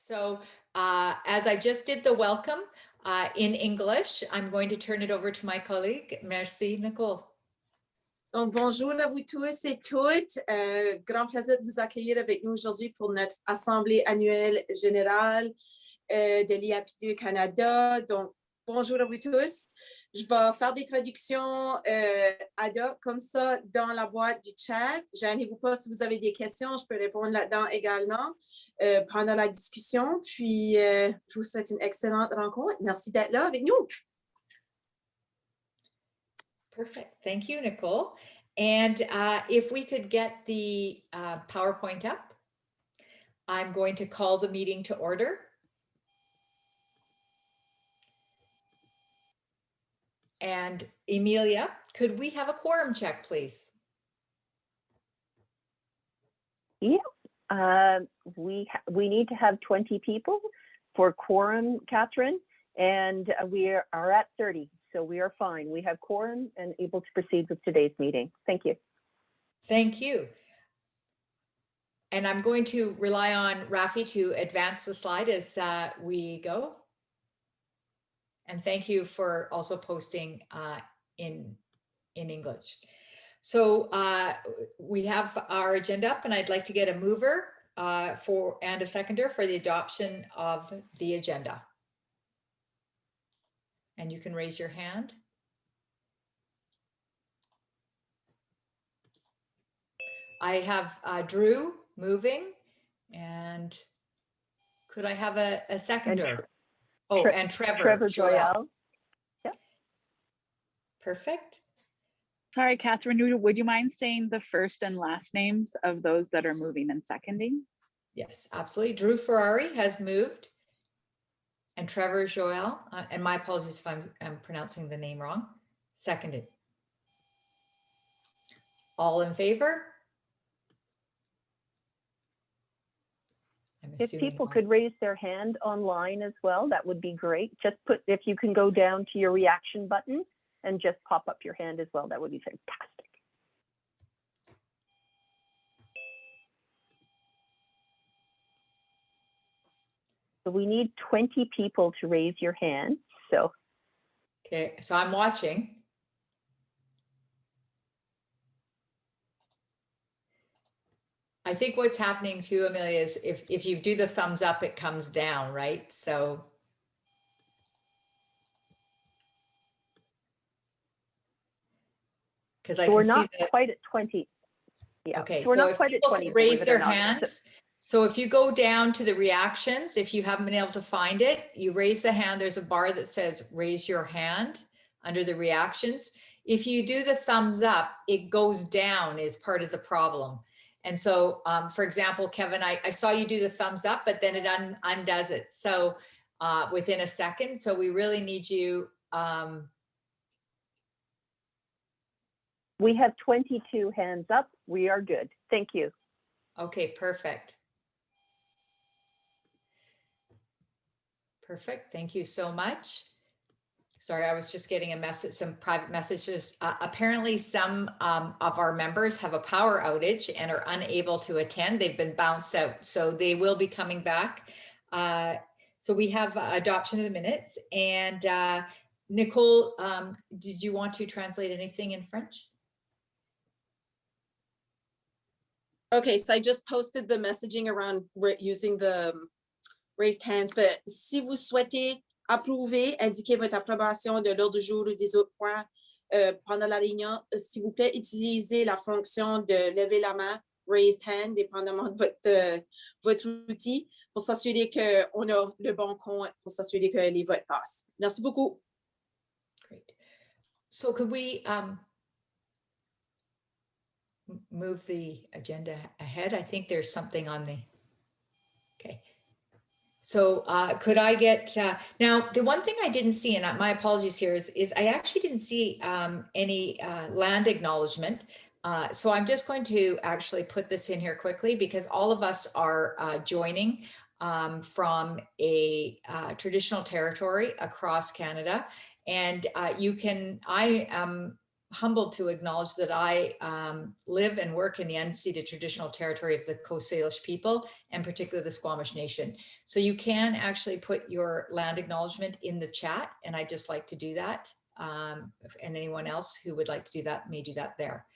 So as I just did the welcome in English, I'm going to turn it over to my colleague. Merci, Nicole. Donc, bonjour à vous tous et toutes. Grand plaisir de vous accueillir avec nous aujourd'hui pour notre assemblée annuelle générale de l'IAP2 Canada. Donc, bonjour à vous tous. Je vais faire des traductions ad hoc comme ça dans la boîte du chat. Gênez-vous pas si vous avez des questions, je peux répondre là-dedans également pendant la discussion. Puis, je vous souhaite une excellente rencontre. Merci d'être là avec nous. Perfect. Thank you, Nicole. And if we could get the PowerPoint up, I'm going to call the meeting to order. And Emilia, could we have a quorum check, please? Yeah, we need to have 20 people for quorum, Catherine, and we are at 30. So we are fine. We have quorum and able to proceed with today's meeting. Thank you. Thank you. And I'm going to rely on Rafi to advance the slide as we go. And thank you for also posting in English. So we have our agenda up, and I'd like to get a mover and a seconder for the adoption of the agenda. And you can raise your hand. I have Drew moving, and could I have a seconder? And Trevor Joyelle. Yeah. Perfect. Sorry, Catherine, would you mind saying the first and last names of those that are moving and seconding? Yes, absolutely. Drew Ferrari has moved. And Trevor Joel, and my apologies if I'm pronouncing the name wrong, seconded. All in favor? If people could raise their hand online as well, that would be great. Just if you can go down to your reaction button and just pop up your hand as well, that would be fantastic. So we need 20 people to raise your hand. So. Okay, so I'm watching. I think what's happening too, Amelia, is if you do the thumbs up, it comes down, right? So. Because I we're can not see that, quite at 20. Yeah. Okay, so we're so not quite at 20. Raise their hands. So if you go down to the reactions, if you haven't been able to find it, you raise the hand. There's a bar that says raise your hand under the reactions. If you do the thumbs up, it goes down is part of the problem. And so, for example, Kevin, I saw you do the thumbs up, but then it undoes it. So within a second, so we really need you. We have 22 hands up. We are good. Thank you. Okay, perfect. Perfect. Thank you so much. Sorry, I was just getting a message, some private messages. Apparently some of our members have a power outage and are unable to attend. They've been bounced out, so they will be coming back. So we have adoption of the minutes. And Nicole, did you want to translate anything in French? Okay, so I just posted the messaging around using the raised hands, but si vous souhaitez approuver, indiquer votre approbation de l'ordre du jour ou des autres points pendant la réunion, s'il vous plaît, utilisez la fonction de lever la main, raised hand, dépendamment de votre outil, pour s'assurer qu'on a le bon compte, pour s'assurer que les votes passent. Merci beaucoup. Great. So could we move the agenda ahead? I think there's something on the, okay. So could I get, now the one thing I didn't see, and my apologies here, is I actually didn't see any land acknowledgement. So I'm just going to actually put this in here quickly because all of us are joining from a traditional territory across Canada. And you can, I am humbled to acknowledge that I live and work in the unceded traditional territory of the Coast Salish people, and particularly the Squamish Nation. So you can actually put your land acknowledgement in the chat, and I'd just like to do that. And anyone else who would like to do that may do that there.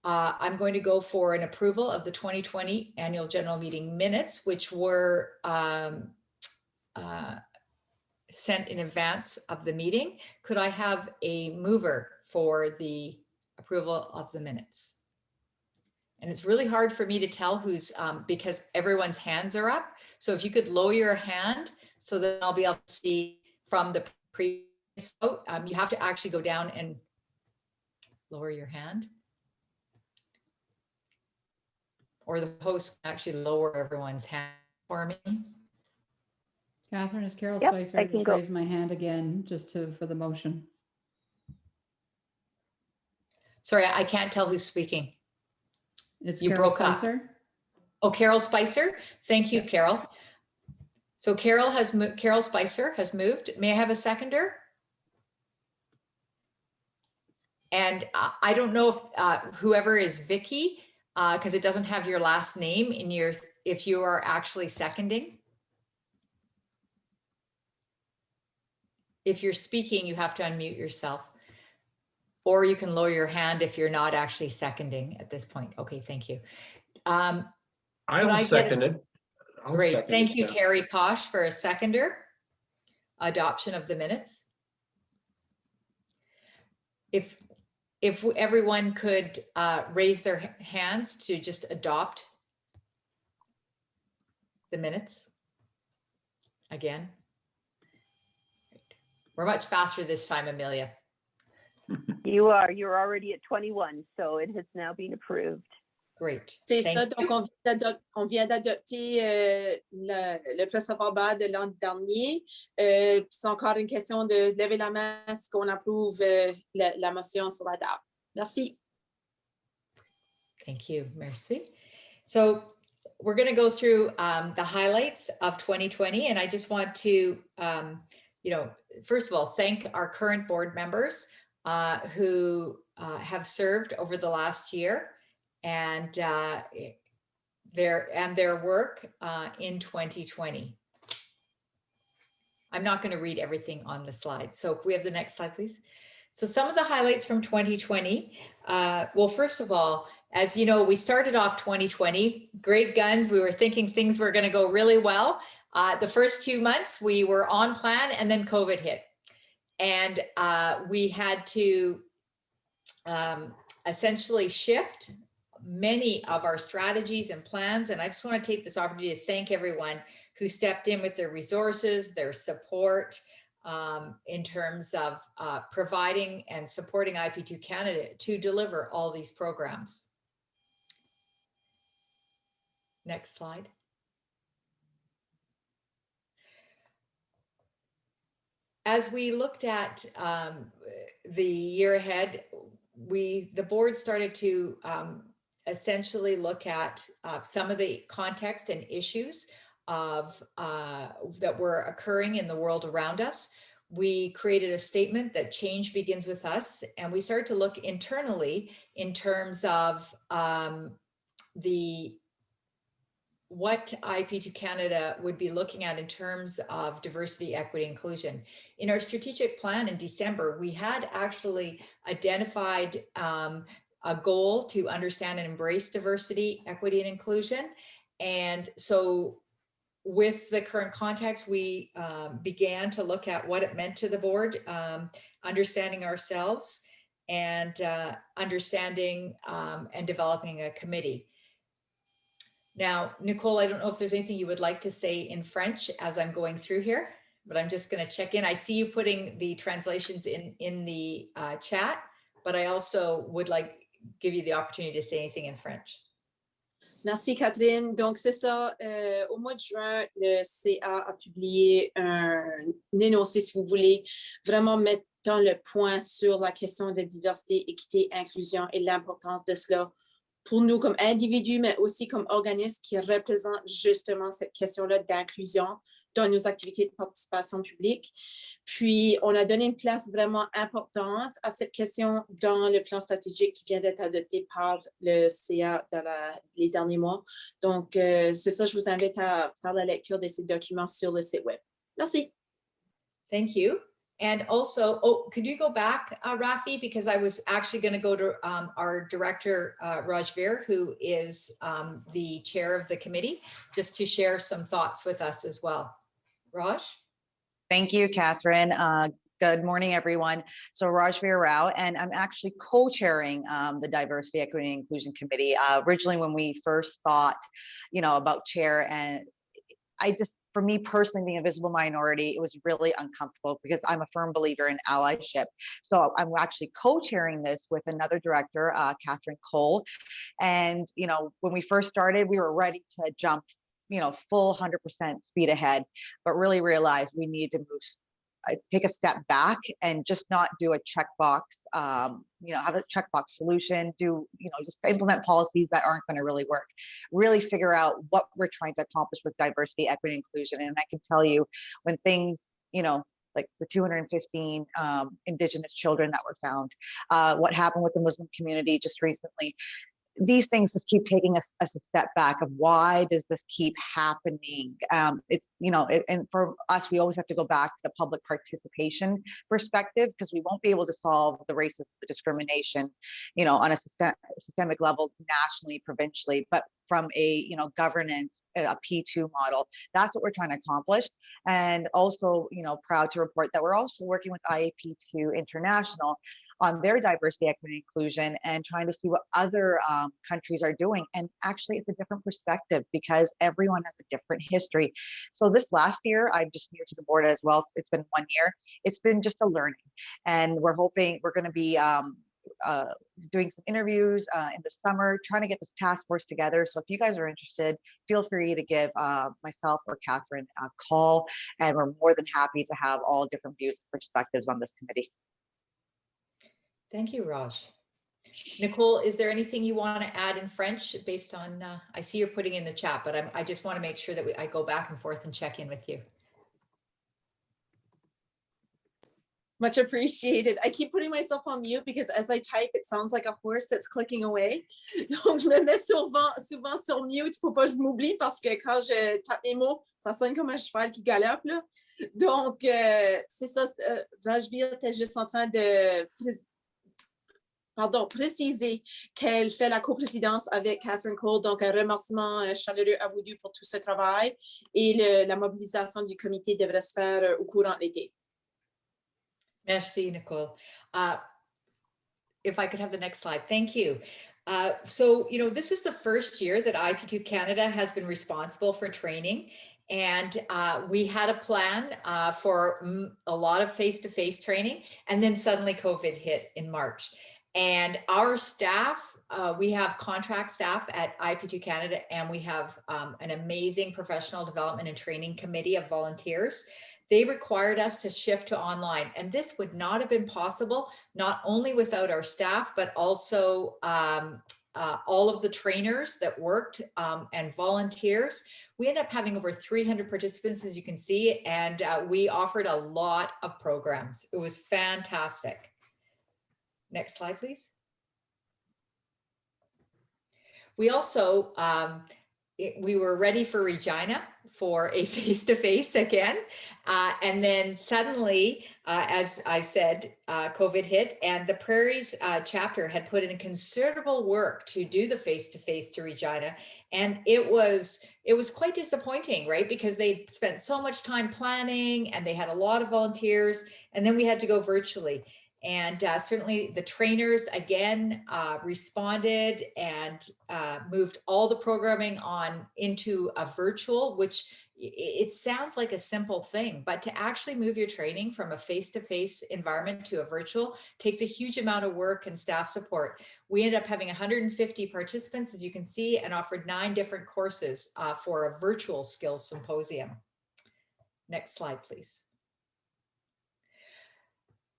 I'm going to go for an approval of the 2020 annual general meeting minutes, which were sent in advance of the meeting. Could I have a mover for the approval of the minutes? And it's really hard for me to tell who's, because everyone's hands are up. So if you could lower your hand so that I'll be able to see from the previous vote. You have to actually go down and lower your hand. Or the host can actually lower everyone's hand for me. Catherine, is Carol Yep, Spicer? I I can just go. raise my hand again, just for the motion. Sorry, I can't tell who's speaking. It's You Carol broke up. Spicer. Oh, Carol Spicer. Thank you, Carol. So Carol Spicer has moved. May I have a seconder? And I don't know if whoever is Vicky, because it doesn't have your last name in your, if you are actually seconding. If you're speaking, you have to unmute yourself. Or you can lower your hand if you're not actually seconding at this point. Okay, thank you. I will second it. Great, thank you, Terry Kosh, for a seconder. Adoption of the minutes. If everyone could raise their hands to just adopt the minutes again. We're much faster this time, Amelia. You're already at 21, so it has now been approved. Great. C'est Thank ça, you. donc on vient d'adopter le procès-verbal de l'an dernier. Puis c'est encore une question de lever la main si on approuve la motion sur la table. Merci. Thank you, merci. So we're going to go through the highlights of 2020, and I just want to, first of all, thank our current board members who have served over the last year, and their work in 2020. I'm not going to read everything on the slide. So can we have the next slide, please? So some of the highlights from 2020. Well, first of all, as you know, we started off 2020, great guns. We were thinking things were going to go really well. The first 2 months we were on plan, and then COVID hit. And we had to essentially shift many of our strategies and plans. And I just want to take this opportunity to thank everyone who stepped in with their resources, their support in terms of providing and supporting IAP2 Canada to deliver all these programs. Next slide. As we looked at the year ahead, the board started to essentially look at some of the context and issues of that were occurring in the world around us. We created a statement that change begins with us, and we started to look internally in terms of what IAP2 Canada would be looking at in terms of diversity, equity, inclusion. In our strategic plan in December, we had actually identified a goal to understand and embrace diversity, equity, and inclusion. And so with the current context, we began to look at what it meant to the board, understanding ourselves, and understanding and developing a committee. Now, Nicole, I don't know if there's anything you would like to say in French as I'm going through here, but I'm just going to check in. I see you putting the translations in the chat, but I also would like give you the opportunity to say anything in French. Merci, Catherine. Donc, c'est ça. Au mois de juin, le CA a publié un énoncé, si vous voulez, vraiment mettant le point sur la question de diversité, équité, inclusion et l'importance de cela pour nous comme individus, mais aussi comme organisme qui représente justement cette question-là d'inclusion dans nos activités de participation publique. Puis, on a donné une place vraiment importante à cette question dans le plan stratégique qui vient d'être adopté par le CA dans les derniers mois. Donc, c'est ça, je vous invite à faire la lecture de ces documents sur le site web. Merci. Thank you. And also, oh, could you go back, Rafi? Because I was actually going to go to our director, Rajveer, who is the chair of the committee, just to share some thoughts with us as well. Raj? Thank you, Catherine. Good morning, everyone. So Rajveer Rao, and I'm actually co-chairing the Diversity, Equity, and Inclusion Committee. Originally, when we first thought, about chair, and for me personally, being a visible minority, it was really uncomfortable because I'm a firm believer in allyship. So I'm actually co-chairing this with another director, Catherine Cole. And, when we first started, we were ready to jump, full 100% speed ahead, but really realized we need to take a step back and just not do a checkbox, have a checkbox solution, just implement policies that aren't going to really work, really figure out what we're trying to accomplish with diversity, equity, and inclusion. And I can tell you when things, like the 215 Indigenous children that were found, what happened with the Muslim community just recently, these things just keep taking us a step back of why does this keep happening? And for us, we always have to go back to the public participation perspective, because we won't be able to solve the racism, the discrimination, on a systemic level, nationally, provincially, but from a, governance, a P2 model. That's what we're trying to accomplish. And also, proud to report that we're also working with IAP2 International on their diversity, equity, and inclusion, and trying to see what other countries are doing. And actually, it's a different perspective because everyone has a different history. So this last year, I'm just new to the board as well. It's been 1 year. It's been just a learning. And we're hoping we're going to be doing some interviews in the summer, trying to get this task force together. So if you guys are interested, feel free to give myself or Catherine a call, and we're more than happy to have all different views and perspectives on this committee. Thank you, Raj. Nicole, is there anything you want to add in French based on, I see you're putting in the chat, but I just want to make sure that I go back and forth and check in with you. Much appreciated. I keep putting myself on mute because as I type, it sounds like a horse that's clicking away. Donc, je me mets souvent sur mute. Faut pas que je m'oublie parce que quand je tape mes mots, ça sonne comme un cheval qui galope, là. Donc, c'est ça. Rajveer était juste en train de préciser qu'elle fait la coprésidence avec Catherine Cole. Donc, un remerciement chaleureux à vous deux pour tout ce travail. Et la mobilisation du comité devrait se faire au courant de l'été. Merci, Nicole. If I could have the next slide. Thank you. So, this is the first year that AIP2 Canada has been responsible for training. And we had a plan for a lot of face-to-face training. And then suddenly COVID hit in March. And our staff, we have contract staff at AIP2 Canada, and we have an amazing professional development and training committee of volunteers. They required us to shift to online, and this would not have been possible, not only without our staff, but also all of the trainers that worked and volunteers. We ended up having over 300 participants, as you can see, and we offered a lot of programs. It was fantastic. Next slide, please. We also, we were ready for Regina for a face-to-face again. And then suddenly, as I said, COVID hit, and the Prairies chapter had put in considerable work to do the face-to-face to Regina. And it was quite disappointing, right? Because they spent so much time planning and they had a lot of volunteers, and then we had to go virtually. And certainly the trainers again responded and moved all the programming on into a virtual, which it sounds like a simple thing, but to actually move your training from a face-to-face environment to a virtual takes a huge amount of work and staff support. We ended up having 150 participants, as you can see, and offered 9 different courses for a virtual skills symposium. Next slide, please.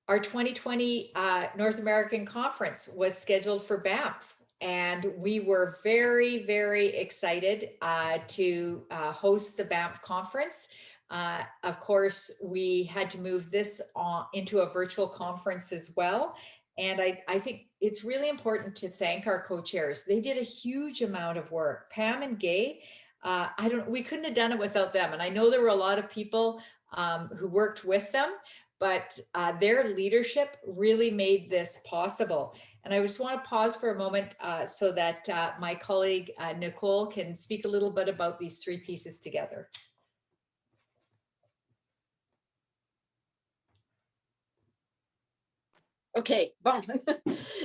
Our 2020 North American Conference was scheduled for Banff, And we were very, very excited to host the Banff conference. Of course, we had to move this into a virtual conference as well. And I think it's really important to thank our co-chairs. They did a huge amount of work. Pam and Gay, we couldn't have done it without them. And I know there were a lot of people who worked with them, but their leadership really made this possible. And I just want to pause for a moment so that my colleague Nicole can speak a little bit about these three pieces together. OK, bon.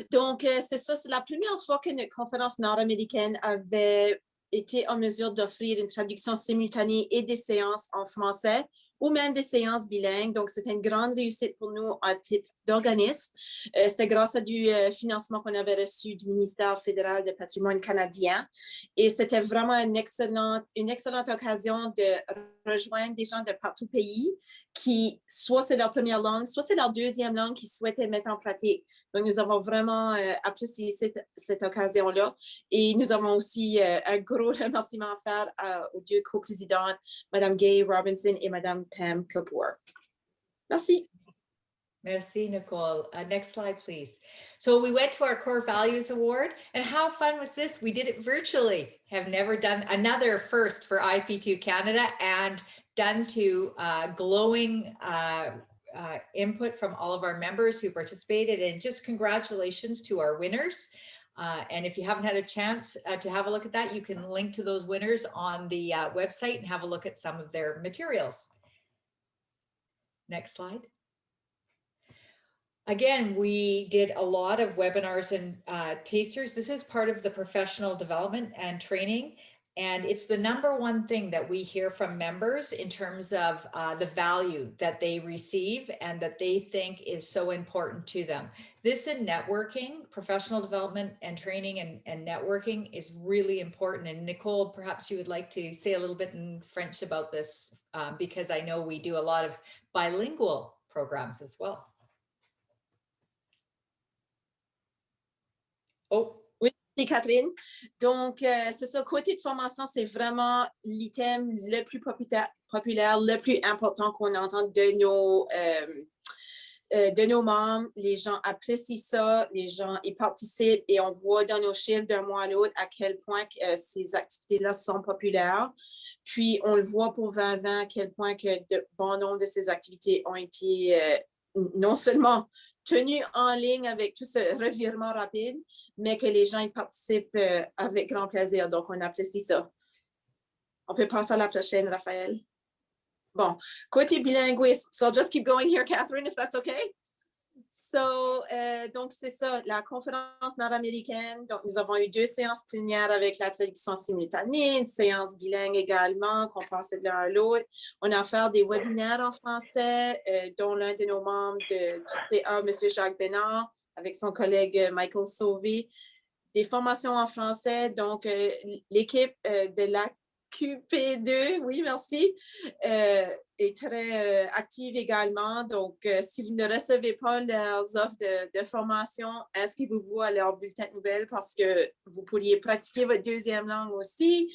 Donc, c'est ça, c'est la première fois que notre conférence nord-américaine avait été en mesure d'offrir une traduction simultanée et des séances en français ou même des séances bilingues. Donc, c'était une grande réussite pour nous à titre d'organisme. C'était grâce à du financement qu'on avait reçu du ministère fédéral du patrimoine canadien. Et c'était vraiment une excellente occasion de rejoindre des gens de partout au pays qui, soit c'est leur première langue, soit c'est leur deuxième langue qu'ils souhaitaient mettre en pratique. Donc, nous avons vraiment apprécié cette occasion-là. Et nous avons aussi un gros remerciement à faire aux deux coprésidentes, Mme Gay Robinson et Mme Pam Kapoor. Merci. Merci, Nicole. Next slide, please. So we went to our Core Values Award, and how fun was this? We did it virtually. Have never done another first for IAP2 Canada, and done to glowing input from all of our members who participated, and just congratulations to our winners. And if you haven't had a chance to have a look at that, you can link to those winners on the website and have a look at some of their materials. Next slide. Again, we did a lot of webinars and tasters. This is part of the professional development and training. And it's the #1 thing that we hear from members in terms of the value that they receive and that they think is so important to them. This in networking, professional development and training and networking is really important. And Nicole, perhaps you would like to say a little bit in French about this because I know we do a lot of bilingual programs as well. Oh. Oui, c'est Catherine. Donc, c'est ça, côté de formation, c'est vraiment l'item le plus populaire, le plus important qu'on entend de nos membres. Les gens apprécient ça, les gens y participent et on voit dans nos chiffres d'un mois à l'autre à quel point ces activités-là sont populaires. Puis, on le voit pour 2020 à quel point que de bon nombre de ces activités ont été non seulement tenu en ligne avec tout ce revirement rapide, mais que les gens y participent avec grand plaisir. Donc, on apprécie ça. On peut passer à la prochaine, Raphaël. Bon, côté bilinguisme. So, I'll just keep going here, Catherine, if that's okay. So, donc, c'est ça, la conférence nord-américaine. Donc, nous avons eu 2 séances plénières avec la traduction simultanée, une séance bilingue également, qu'on passait de l'un à l'autre. On a fait des webinaires en français, dont l'un de nos membres du CA, M. Jacques Bénard, avec son collègue Michael Sauvé. Des formations en français, donc l'équipe de la QP2, oui, merci, est très active également. Donc, si vous ne recevez pas leurs offres de formation, inscrivez-vous à leur bulletin de nouvelles parce que vous pourriez pratiquer votre deuxième langue aussi.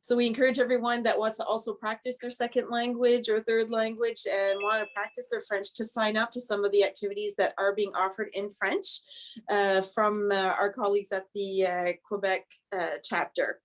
So we encourage everyone that wants to also practice their second language or third language and want to practice their French to sign up to some of the activities that are being offered in French from our colleagues at the Quebec chapter.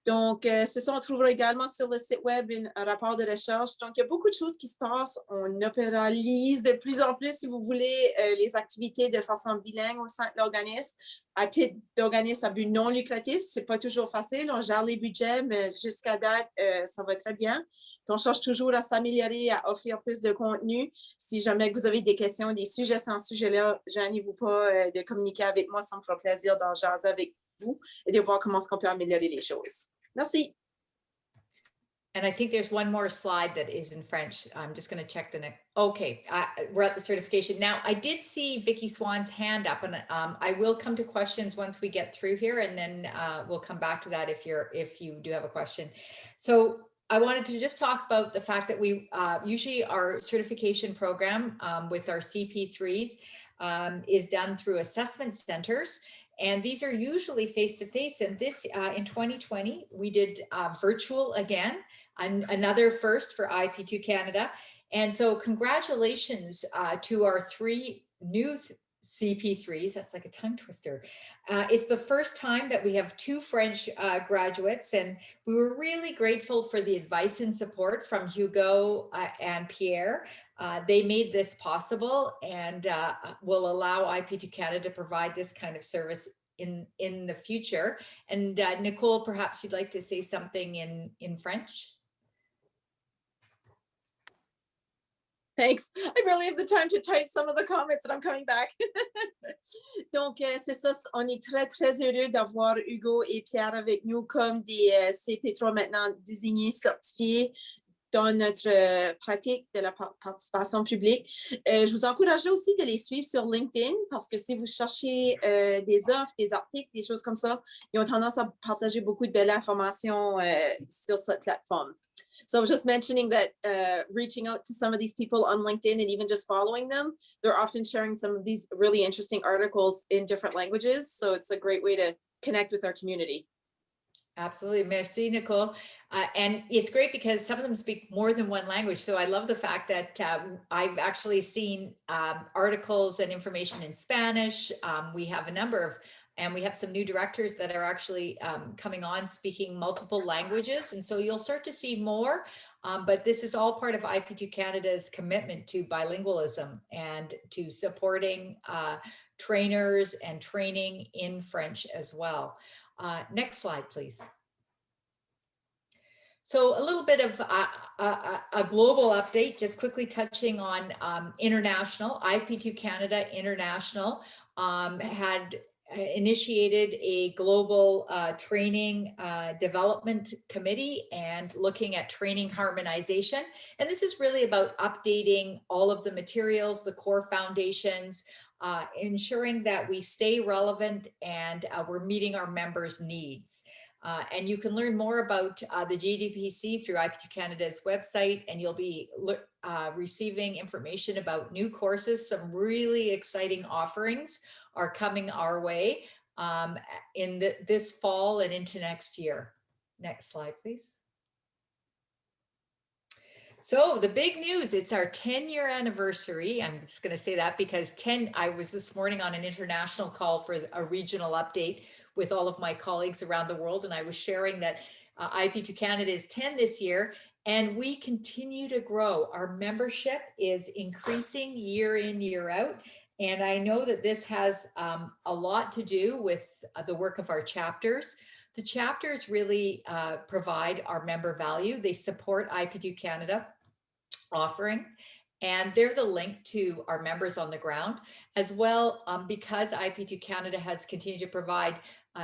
Donc, c'est ça, on trouvera également sur le site web un rapport de recherche. Donc, il y a beaucoup de choses qui se passent. On opéralise de plus en plus, si vous voulez, les activités de façon bilingue au sein de l'organisme. À titre d'organisme à but non lucratif, ce n'est pas toujours facile. On gère les budgets, mais jusqu'à date, ça va très bien. Puis on cherche toujours à s'améliorer, à offrir plus de contenu. Si jamais vous avez des questions, des sujets sans sujet-là, gênez-vous pas de communiquer avec moi. Ça me fera plaisir d'en jaser avec vous et de voir comment on peut améliorer les choses. Merci. And I think there's one more slide that is in French. I'm just going to check the next. Okay, we're at the certification. Now, I did see Vicky Swan's hand up, and I will come to questions once we get through here, and then we'll come back to that if you do have a question. So I wanted to just talk about the fact that we usually our certification program with our CP3s is done through assessment centers. And these are usually face-to-face. And this, in 2020, we did virtual again, another first for IAP2 Canada. And so congratulations to our 3 new CP3s. That's like a tongue twister. It's the first time that we have 2 French graduates, and we were really grateful for the advice and support from Hugo and Pierre. They made this possible and will allow IAP2 Canada to provide this kind of service in the future. And Nicole, perhaps you'd like to say something in French? Thanks. I barely have the time to type some of the comments and I'm coming back. Donc, c'est ça. On est très, très heureux d'avoir Hugo et Pierre avec nous comme des CP3 maintenant désignés, certifiés dans notre pratique de la participation publique. Je vous encourage aussi de les suivre sur LinkedIn parce que si vous cherchez des offres, des articles, des choses comme ça, ils ont tendance à partager beaucoup de belles informations sur cette plateforme. So I was just mentioning that reaching out to some of these people on LinkedIn and even just following them, they're often sharing some of these really interesting articles in different languages. So it's a great way to connect with our community. Absolutely. Merci, Nicole. And it's great because some of them speak more than one language. So I love the fact that I've actually seen articles and information in Spanish. We have a number of, and we have some new directors that are actually coming on speaking multiple languages. And so you'll start to see more, but this is all part of IAP2 Canada's commitment to bilingualism and to supporting trainers and training in French as well. Next slide, please. So a little bit of a global update, just quickly touching on international. IAP2 Canada International had initiated a global training development committee and looking at training harmonization. And this is really about updating all of the materials, the core foundations, ensuring that we stay relevant and we're meeting our members' needs. And you can learn more about the GDPC through IAP2 Canada's website, and you'll be receiving information about new courses. Some really exciting offerings are coming our way in this fall and into next year. Next slide, please. So the big news, it's our 10-year anniversary. I'm just going to say that because I was this morning on an international call for a regional update with all of my colleagues around the world. And I was sharing that IAP2 Canada is 10 this year, and we continue to grow. Our membership is increasing year in, year out. And I know that this has a lot to do with the work of our chapters. The chapters really provide our member value. They support IAP2 Canada offering, and they're the link to our members on the ground as well, because IAP2 Canada has continued to provide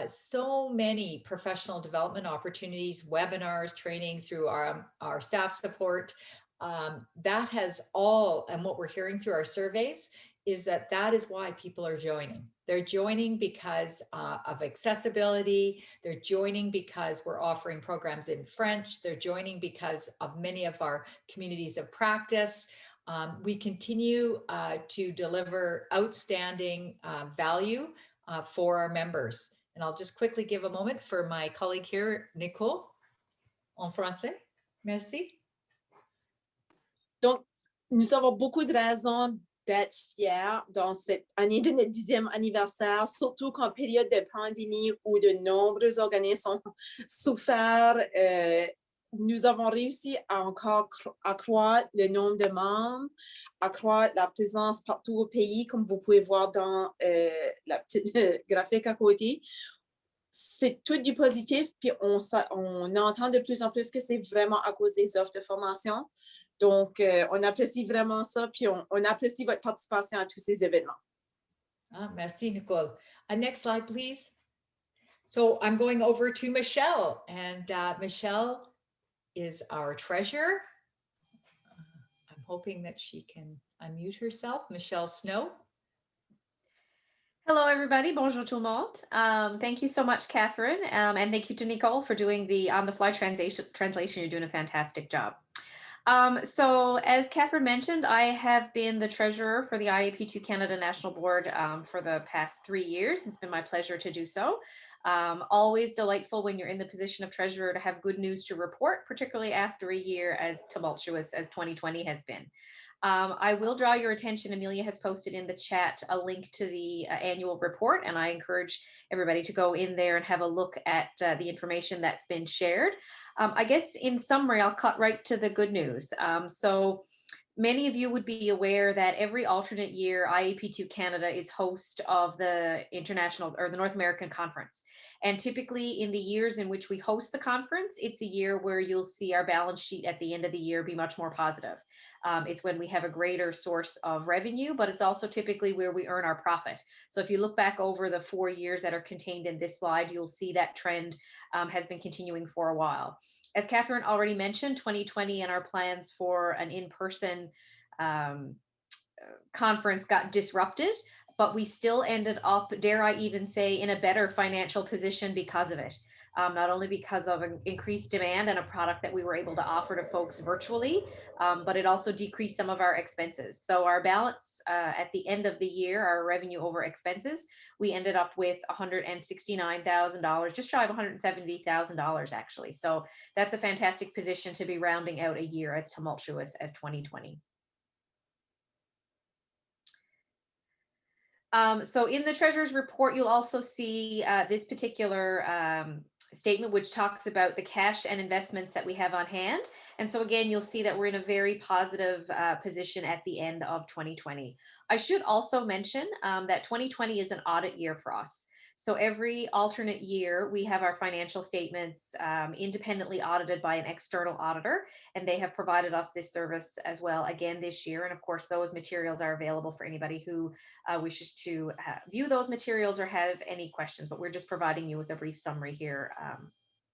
so many professional development opportunities, webinars, training through our staff support. That has all, and what we're hearing through our surveys is that is why people are joining. They're joining because of accessibility. They're joining because we're offering programs in French. They're joining because of many of our communities of practice. We continue to deliver outstanding value for our members. And I'll just quickly give a moment for my colleague here, Nicole, en français. Merci. Donc, nous avons beaucoup de raisons d'être fiers dans cette année de notre 10e anniversaire, surtout qu'en période de pandémie où de nombreux organismes ont souffert, nous avons réussi à encore accroître le nombre de membres, accroître la présence partout au pays, comme vous pouvez voir dans la petite graphique à côté. C'est tout du positif, puis on entend de plus en plus que c'est vraiment à cause des offres de formation. Donc, on apprécie vraiment ça, puis on apprécie votre participation à tous ces événements. Merci, Nicole. Next slide, please. So I'm going over to Michelle, and Michelle is our treasurer. I'm hoping that she can unmute herself. Michelle Snow. Hello, everybody. Bonjour tout le monde. Thank you so much, Catherine. And thank you to Nicole for doing the on-the-fly translation. You're doing a fantastic job. So as Catherine mentioned, I have been the treasurer for the IAP2 Canada National Board for the past 3 years. It's been my pleasure to do so. Always delightful when you're in the position of treasurer to have good news to report, particularly after a year as tumultuous as 2020 has been. I will draw your attention, Amelia has posted in the chat a link to the annual report, and I encourage everybody to go in there and have a look at the information that's been shared. I guess in summary, I'll cut right to the good news. So many of you would be aware that every alternate year, IAP2 Canada is host of the international or the North American conference. And typically in the years in which we host the conference, it's a year where you'll see our balance sheet at the end of the year be much more positive. It's when we have a greater source of revenue, but it's also typically where we earn our profit. So if you look back over the 4 years that are contained in this slide, you'll see that trend has been continuing for a while. As Catherine already mentioned, 2020 and our plans for an in-person conference got disrupted, but we still ended up, dare I even say, in a better financial position because of it. Not only because of an increased demand and a product that we were able to offer to folks virtually, but it also decreased some of our expenses. So our balance at the end of the year, our revenue over expenses, we ended up with $169,000, just shy of $170,000 actually. So that's a fantastic position to be rounding out a year as tumultuous as 2020. So in the treasurer's report, you'll also see this particular statement, which talks about the cash and investments that we have on hand. And so again, you'll see that we're in a very positive position at the end of 2020. I should also mention that 2020 is an audit year for us. So every alternate year, we have our financial statements independently audited by an external auditor, and they have provided us this service as well again this year. And of course, those materials are available for anybody who wishes to view those materials or have any questions, but we're just providing you with a brief summary here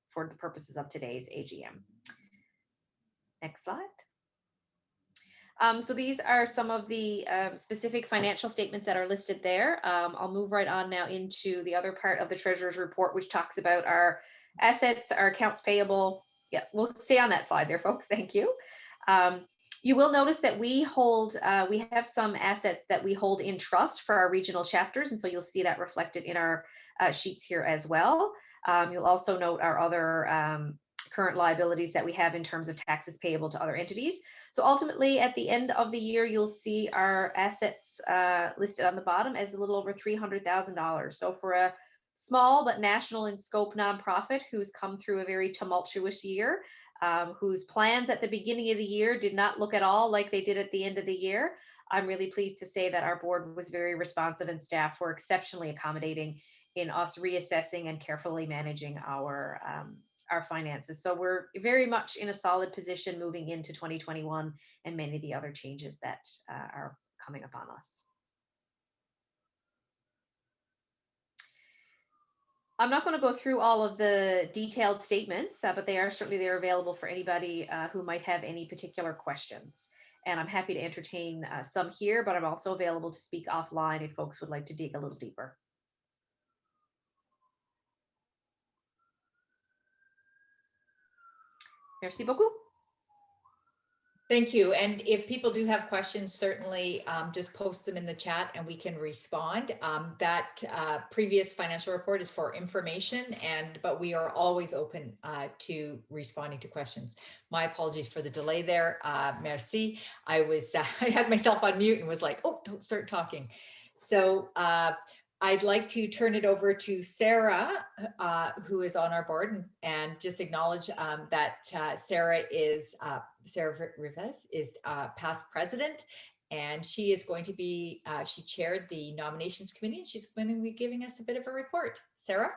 for the purposes of today's AGM. Next slide. So these are some of the specific financial statements that are listed there. I'll move right on now into the other part of the treasurer's report, which talks about our assets, our accounts payable. Yeah, we'll stay on that slide there, folks. Thank you. You will notice that we have some assets that we hold in trust for our regional chapters, and so you'll see that reflected in our sheets here as well. You'll also note our other current liabilities that we have in terms of taxes payable to other entities. So ultimately, at the end of the year, you'll see our assets listed on the bottom as a little over $300,000. So for a small but national in scope nonprofit who's come through a very tumultuous year, whose plans at the beginning of the year did not look at all like they did at the end of the year, I'm really pleased to say that our board was very responsive and staff were exceptionally accommodating in us reassessing and carefully managing our finances. So we're very much in a solid position moving into 2021 and many of the other changes that are coming upon us. I'm not going to go through all of the detailed statements, but they're available for anybody who might have any particular questions. And I'm happy to entertain some here, but I'm also available to speak offline if folks would like to dig a little deeper. Merci beaucoup. Thank you. And if people do have questions, certainly just post them in the chat and we can respond. That previous financial report is for information, but we are always open to responding to questions. My apologies for the delay there. Merci. I had myself on mute and was like, oh, don't start talking. So I'd like to turn it over to Sarah, who is on our board, and just acknowledge that Sarah Rivas is past president, and she is going to be, she chaired the nominations committee, and she's going to be giving us a bit of a report. Sarah?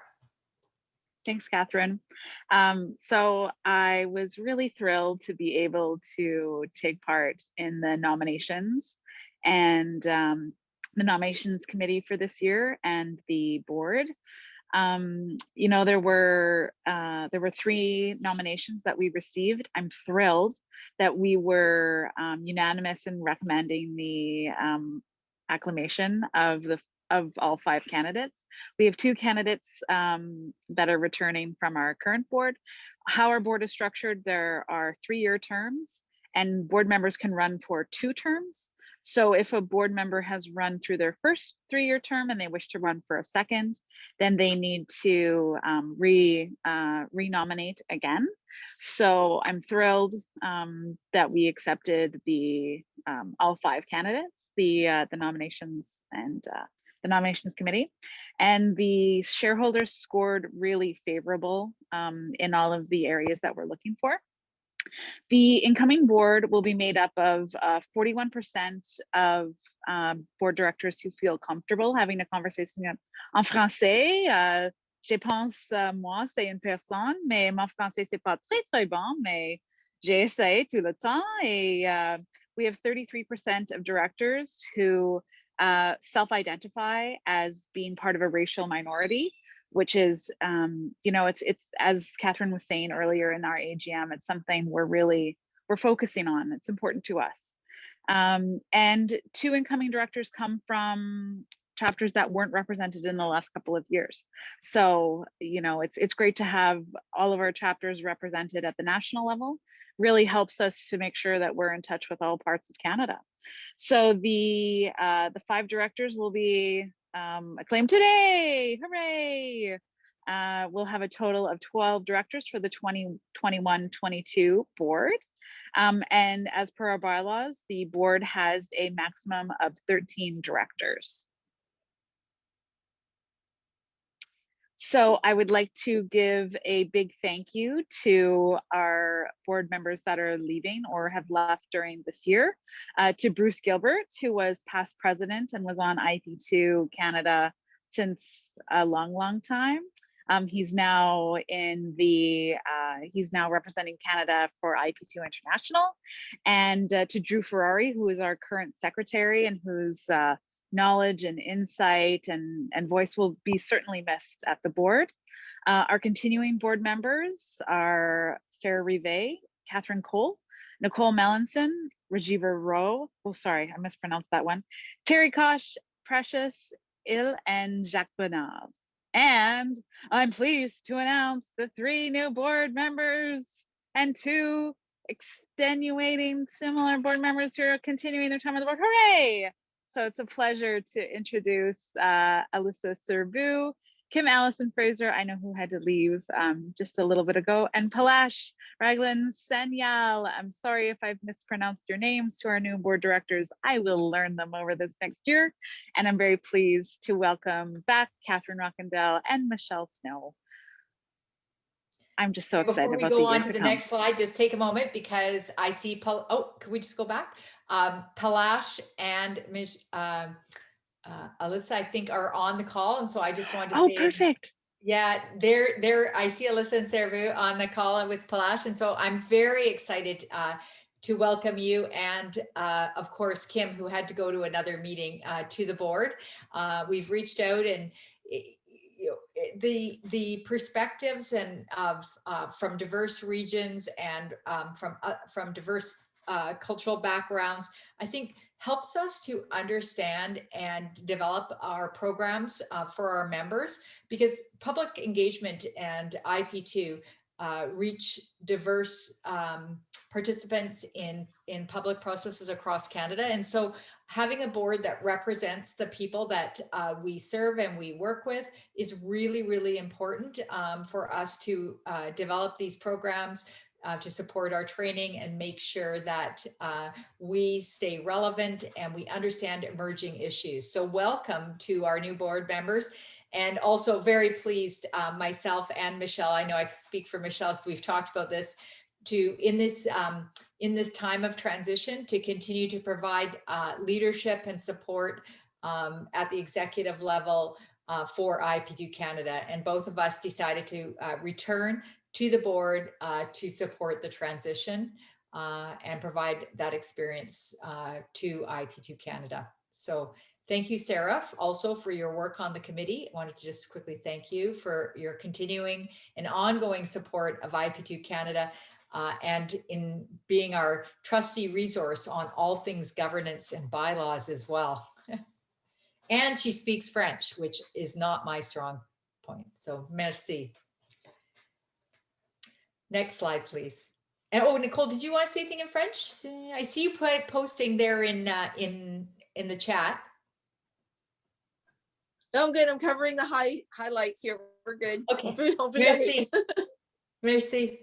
Thanks, Catherine. So I was really thrilled to be able to take part in the nominations and the nominations committee for this year and the board. You know, there were 3 nominations that we received. I'm thrilled that we were unanimous in recommending the acclamation of all 5 candidates. We have 2 candidates that are returning from our current board. How our board is structured, there are 3-year terms, and board members can run for 2 terms. So if a board member has run through their first 3-year term and they wish to run for a second, then they need to renominate again. So I'm thrilled that we accepted the all 5 candidates, the nominations and the nominations committee, and the shareholders scored really favorable in all of the areas that we're looking for. The incoming board will be made up of 41% of board directors who feel comfortable having a conversation en français. Je pense, moi, c'est une personne, mais mon français, c'est pas très, très bon, mais j'ai essayé tout le temps. Et we have 33% of directors who self-identify as being part of a racial minority, which is, you know, it's as Catherine was saying earlier in our AGM, it's something we're focusing on. It's important to us. And 2 incoming directors come from chapters that weren't represented in the last couple of years. So, you know, it's great to have all of our chapters represented at the national level. Really helps us to make sure that we're in touch with all parts of Canada. So the 5 directors will be acclaimed today. Hooray! We'll have a total of 12 directors for the 2021-22 board. And as per our bylaws, the board has a maximum of 13 directors. So I would like to give a big thank you to our board members that are leaving or have left during this year, to Bruce Gilbert, who was past president and was on IAP2 Canada since a long, long time. He's now he's now representing Canada for IAP2 International, and to Drew Ferrari, who is our current secretary and whose knowledge and insight and voice will be certainly missed at the board. Our continuing board members are Sarah Rivet, Catherine Cole, Nicole Melanson, Rajiva Rowe, oh sorry, I mispronounced that one, Terry Kosh, Precious Ill, and Jacques Bernard. And I'm pleased to announce the 3 new board members and 2 extenuating similar board members who are continuing their time on the board. Hooray! So it's a pleasure to introduce Alyssa Servu, Kim Allison Fraser, I know who had to leave just a little bit ago, and Palash Raglan Sanyal. I'm sorry if I've mispronounced your names to our new board directors. I will learn them over this next year. And I'm very pleased to welcome back Catherine Rockendale and Michelle Snow. I'm just so excited about the year to come. Before we go on to the next slide, just take a moment because I see, oh, can we just go back? Palash and Alyssa, I think, are on the call. And so I just wanted to say, perfect. Yeah, there. I see Alyssa and Servu on the call with Palash. And so I'm very excited to welcome you. And of course, Kim, who had to go to another meeting, to the board. We've reached out, and the perspectives and from diverse regions and from diverse cultural backgrounds, I think helps us to understand and develop our programs for our members, because public engagement and IP2 reach diverse participants in public processes across Canada. And so having a board that represents the people that we serve and we work with is really, really important for us to develop these programs, to support our training and make sure that we stay relevant and we understand emerging issues. So welcome to our new board members. And also very pleased, myself and Michelle, I know I can speak for Michelle because we've talked about this, to in this time of transition, to continue to provide leadership and support at the executive level for IP2 Canada. And both of us decided to return to the board to support the transition and provide that experience to IP2 Canada. So thank you, Sarah, also for your work on the committee. I wanted to just quickly thank you for your continuing and ongoing support of IP2 Canada and in being our trusty resource on all things governance and bylaws as well. And she speaks French, which is not my strong point. So merci. Next slide, please. And oh, Nicole, did you want to say anything in French? I see you posting there in the chat. No, I'm good. I'm covering the highlights here. We're good. Okay. On peut y aller. Merci. Merci.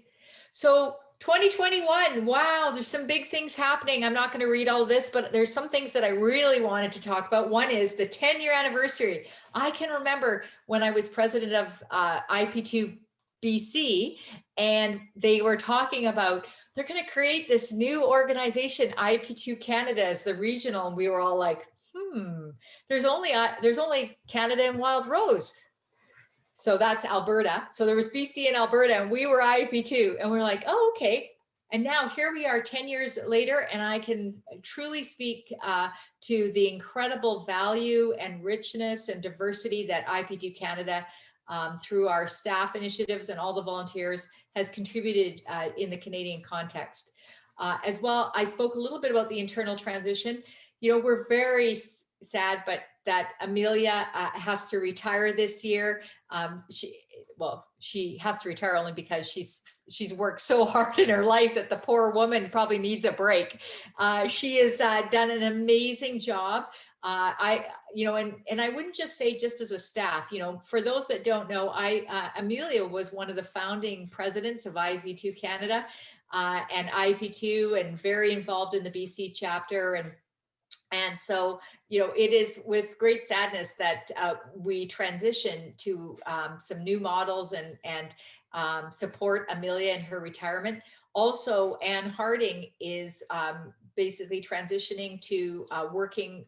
So 2021, wow, there's some big things happening. I'm not going to read all this, but there's some things that I really wanted to talk about. One is the 10-year anniversary. I can remember when I was president of IAP2 BC, and they were talking about they're going to create this new organization, IAP2 Canada, as the regional, and we were all like, there's only Canada and Wild Rose. So that's Alberta. So there was BC and Alberta, and we were IAP2, and we're like, oh, okay. And now here we are 10 years later, and I can truly speak to the incredible value and richness and diversity that IAP2 Canada, through our staff initiatives and all the volunteers, has contributed in the Canadian context. As well, I spoke a little bit about the internal transition. You know, we're very sad, but that Amelia has to retire this year. She has to retire only because she's worked so hard in her life that the poor woman probably needs a break. She has done an amazing job. And I wouldn't just say just as a staff, you know, for those that don't know, Amelia was one of the founding presidents of IAP2 Canada and IAP2, and very involved in the BC chapter. And so, you know, it is with great sadness that we transition to some new models and support Amelia in her retirement. Also, Anne Harding is basically transitioning to working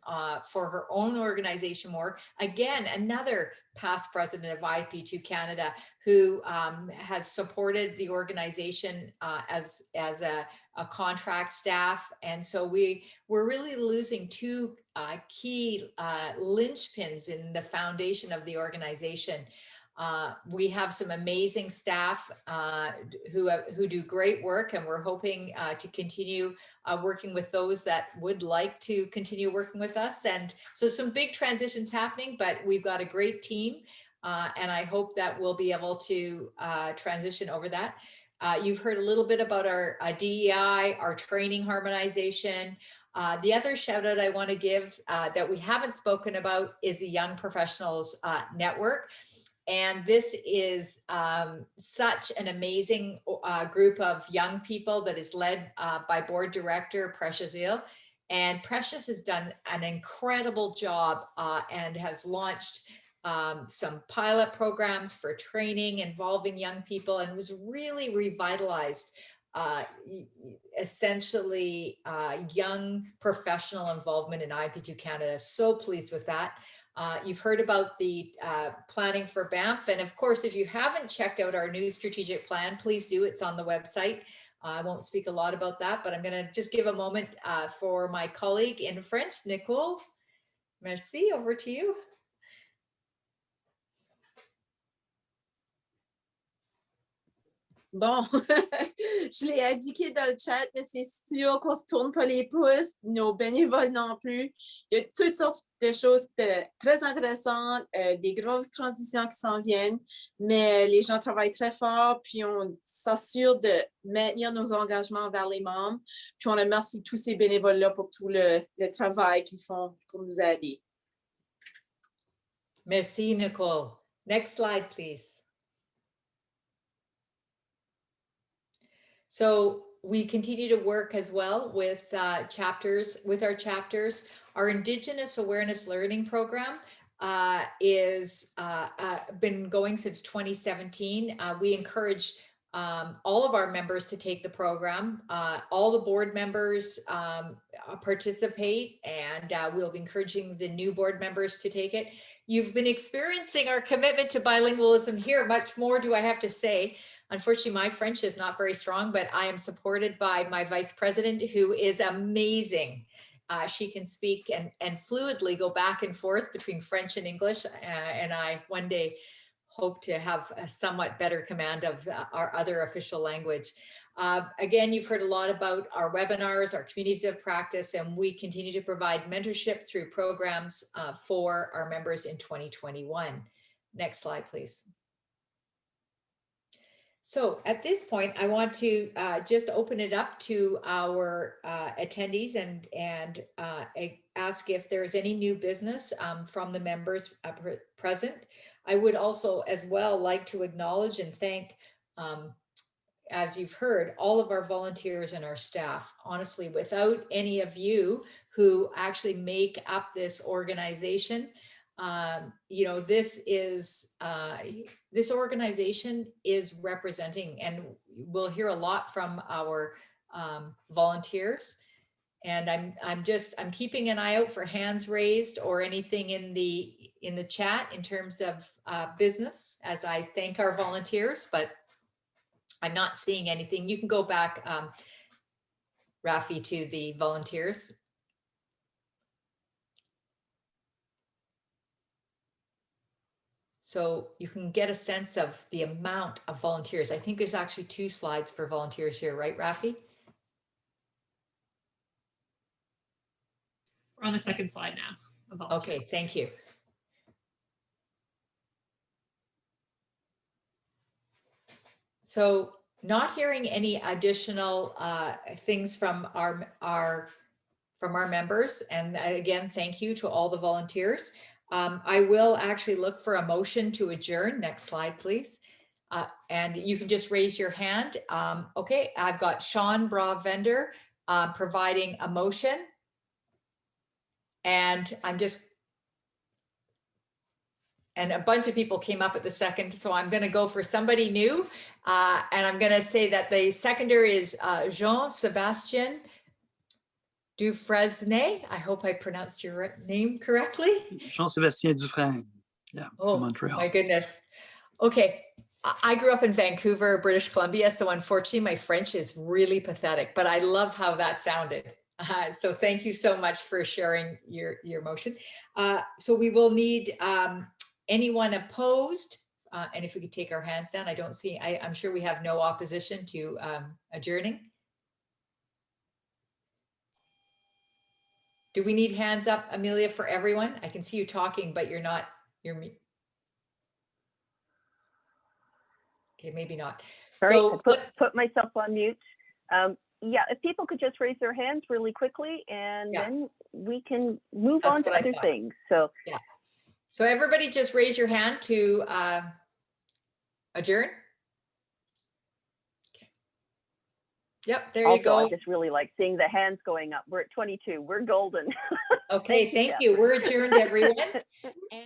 for her own organization more. Again, another past president of IAP2 Canada who has supported the organization as a contract staff. And so we're really losing two key linchpins in the foundation of the organization. We have some amazing staff who do great work, and we're hoping to continue working with those that would like to continue working with us. And so some big transitions happening, but we've got a great team, and I hope that we'll be able to transition over that. You've heard a little bit about our DEI, our training harmonization. The other shout out I want to give that we haven't spoken about is the Young Professionals Network. And this is such an amazing group of young people that is led by board director Precious Hill. And Precious has done an incredible job and has launched some pilot programs for training involving young people, and was really revitalized essentially young professional involvement in IAP2 Canada. So pleased with that. You've heard about the planning for Banff. And of course, if you haven't checked out our new strategic plan, please do. It's on the website. I won't speak a lot about that, but I'm going to just give a moment for my colleague in French, Nicole. Merci, over to you. Bon, je l'ai indiqué dans le chat, mais c'est sûr qu'on ne se tourne pas les pouces, nos bénévoles non plus. Il y a toutes sortes de choses très intéressantes, des grosses transitions qui s'en viennent, mais les gens travaillent très fort, puis on s'assure de maintenir nos engagements vers les membres, puis on remercie tous ces bénévoles-là pour tout le travail qu'ils font pour nous aider. Merci, Nicole. Next slide, please. So we continue to work as well with our chapters. Our Indigenous Awareness Learning Program is been going since 2017. We encourage all of our members to take the program. All the board members participate, and we'll be encouraging the new board members to take it. You've been experiencing our commitment to bilingualism here. Much more do I have to say. Unfortunately, my French is not very strong, but I am supported by my vice president, who is amazing. She can speak and fluidly go back and forth between French and English. And I one day hope to have a somewhat better command of our other official language. Again, you've heard a lot about our webinars, our communities of practice, and we continue to provide mentorship through programs for our members in 2021. Next slide, please. So at this point, I want to just open it up to our attendees and ask if there is any new business from the members present. I would also as well like to acknowledge and thank, as you've heard, all of our volunteers and our staff. Honestly, without any of you who actually make up this organization, you know, this organization is representing, and we'll hear a lot from our volunteers. And I'm keeping an eye out for hands raised or anything in the chat in terms of business, as I thank our volunteers, but I'm not seeing anything. You can go back, Rafi, to the volunteers. So you can get a sense of the amount of volunteers. I think there's actually 2 slides for volunteers here, right, Rafi? We're on the second slide now. Okay, thank you. So not hearing any additional things from our members. And again, thank you to all the volunteers. I will actually look for a motion to adjourn. Next slide, please. And you can just raise your hand. Okay, I've got Sean Bravender providing a motion. And and a bunch of people came up at the second, so I'm going to go for somebody new. And I'm going to say that the seconder is Jean-Sébastien Dufresne. I hope I pronounced your name correctly. Jean-Sébastien Dufresne. Yeah, oh, from Montreal. My goodness. Okay. I grew up in Vancouver, British Columbia, so unfortunately my French is really pathetic, but I love how that sounded. So thank you so much for sharing your motion. So we will need anyone opposed, and if we could take our hands down, I don't see, I'm sure we have no opposition to adjourning. Do we need hands up, Amelia, for everyone? I can see you talking, but you're okay, maybe not. Sorry, So I put myself on mute. Yeah, if people could just raise their hands really quickly, and then we can move on to other things. So yeah. So everybody just raise your hand to adjourn. Okay. Yep, there you go. I just really like seeing the hands going up. We're at 22. We're golden. Okay, thank you. We're adjourned, everyone. And